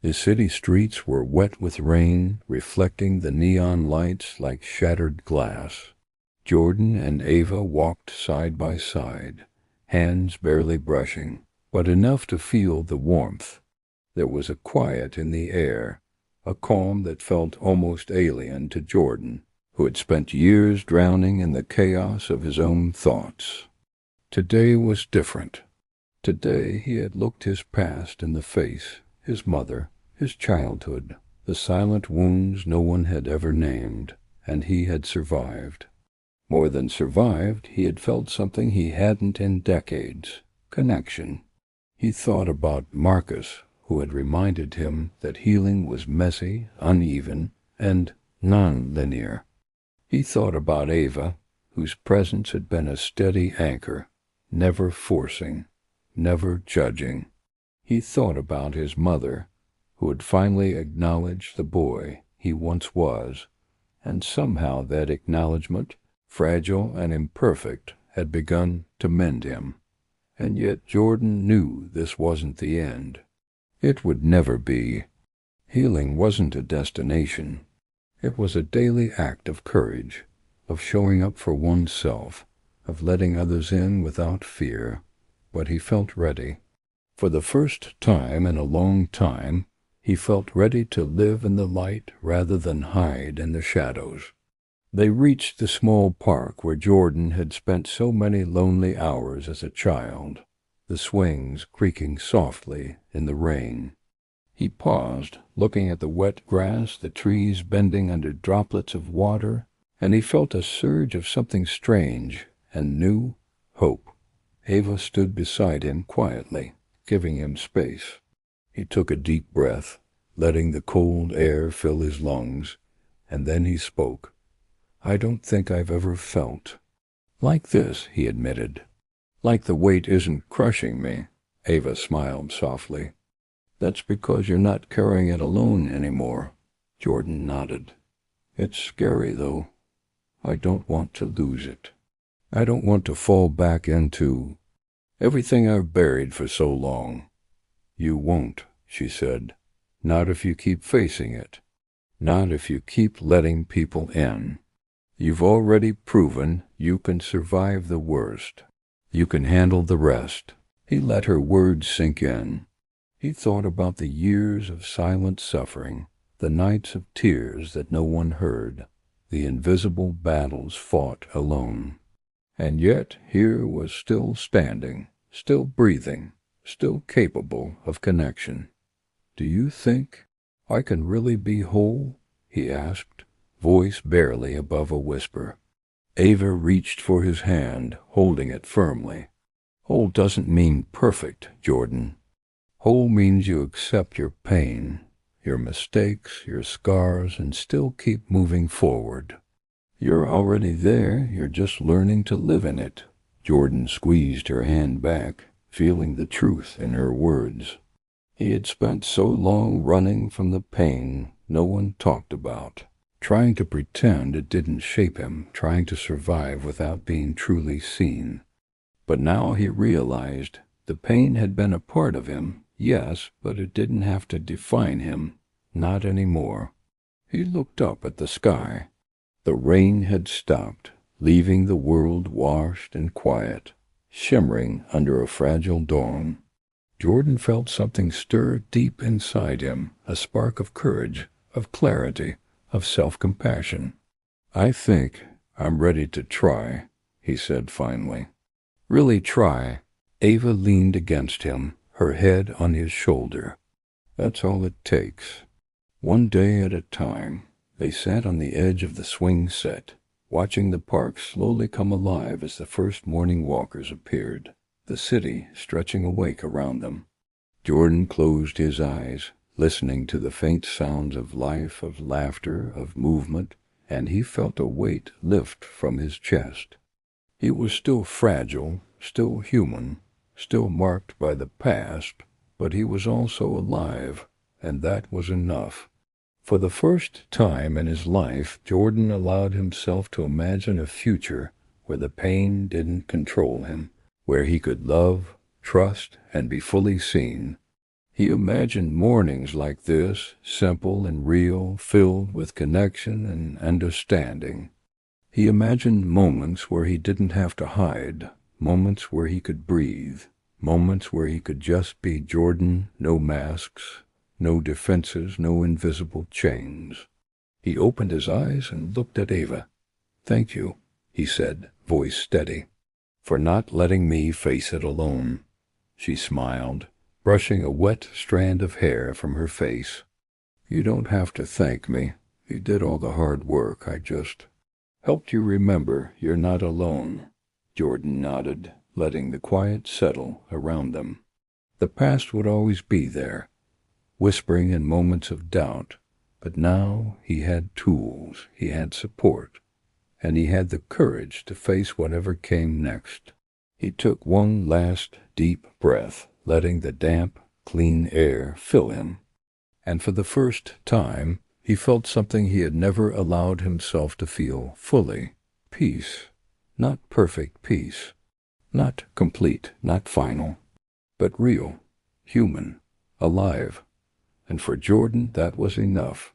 The city streets were wet with rain, reflecting the neon lights like shattered glass. Jordan and Ava walked side by side, hands barely brushing, but enough to feel the warmth. There was a quiet in the air, a calm that felt almost alien to Jordan, who had spent years drowning in the chaos of his own thoughts. Today was different. Today he had looked his past in the face, his mother, his childhood, the silent wounds no one had ever named, and he had survived. More than survived, he had felt something he hadn't in decades, connection. He thought about Marcus, who had reminded him that healing was messy, uneven, and non-linear. He thought about Ava, whose presence had been a steady anchor, never forcing, never judging. He thought about his mother, who had finally acknowledged the boy he once was, and somehow that acknowledgment, fragile and imperfect, had begun to mend him. And yet Jordan knew this wasn't the end. It would never be. Healing wasn't a destination. It was a daily act of courage, of showing up for oneself, of letting others in without fear. But he felt ready. For the first time in a long time, he felt ready to live in the light rather than hide in the shadows. They reached the small park where Jordan had spent so many lonely hours as a child, the swings creaking softly in the rain. He paused, looking at the wet grass, the trees bending under droplets of water, and he felt a surge of something strange and new, hope. Ava stood beside him quietly, giving him space. He took a deep breath, letting the cold air fill his lungs, and then he spoke. "I don't think I've ever felt like this," he admitted. "Like the weight isn't crushing me," Ava smiled softly. "That's because you're not carrying it alone anymore." Jordan nodded. "It's scary, though. I don't want to lose it. I don't want to fall back into everything I've buried for so long." "You won't," she said. "Not if you keep facing it. Not if you keep letting people in. You've already proven you can survive the worst. You can handle the rest." He let her words sink in. He thought about the years of silent suffering, the nights of tears that no one heard, the invisible battles fought alone. And yet here was still standing, still breathing, still capable of connection. "Do you think I can really be whole?" he asked, voice barely above a whisper. Ava reached for his hand, holding it firmly. "Whole doesn't mean perfect, Jordan. Whole means you accept your pain, your mistakes, your scars, and still keep moving forward. You're already there, you're just learning to live in it." Jordan squeezed her hand back, feeling the truth in her words. He had spent so long running from the pain no one talked about, trying to pretend it didn't shape him, trying to survive without being truly seen. But now he realized the pain had been a part of him, yes, but it didn't have to define him, not anymore. He looked up at the sky. The rain had stopped, leaving the world washed and quiet, shimmering under a fragile dawn. Jordan felt something stir deep inside him, a spark of courage, of clarity, of self-compassion. "I think I'm ready to try," he said finally. "Really try." Ava leaned against him, her head on his shoulder. "That's all it takes. One day at a time." They sat on the edge of the swing set, watching the park slowly come alive as the first morning walkers appeared, the city stretching awake around them. Jordan closed his eyes, listening to the faint sounds of life, of laughter, of movement, and he felt a weight lift from his chest. He was still fragile, still human, still marked by the past, but he was also alive, and that was enough. For the first time in his life, Jordan allowed himself to imagine a future where the pain didn't control him, where he could love, trust, and be fully seen. He imagined mornings like this, simple and real, filled with connection and understanding. He imagined moments where he didn't have to hide, moments where he could breathe, moments where he could just be Jordan, no masks, no defenses, no invisible chains. He opened his eyes and looked at Ava. "Thank you," he said, voice steady, "for not letting me face it alone." She smiled, brushing a wet strand of hair from her face. "You don't have to thank me. You did all the hard work. I just helped you remember you're not alone." Jordan nodded, letting the quiet settle around them. The past would always be there, whispering in moments of doubt, but now he had tools, he had support, and he had the courage to face whatever came next. He took one last deep breath, letting the damp, clean air fill him, and for the first time he felt something he had never allowed himself to feel fully: peace. Not perfect peace, not complete, not final, but real, human, alive. And for Jordan that was enough.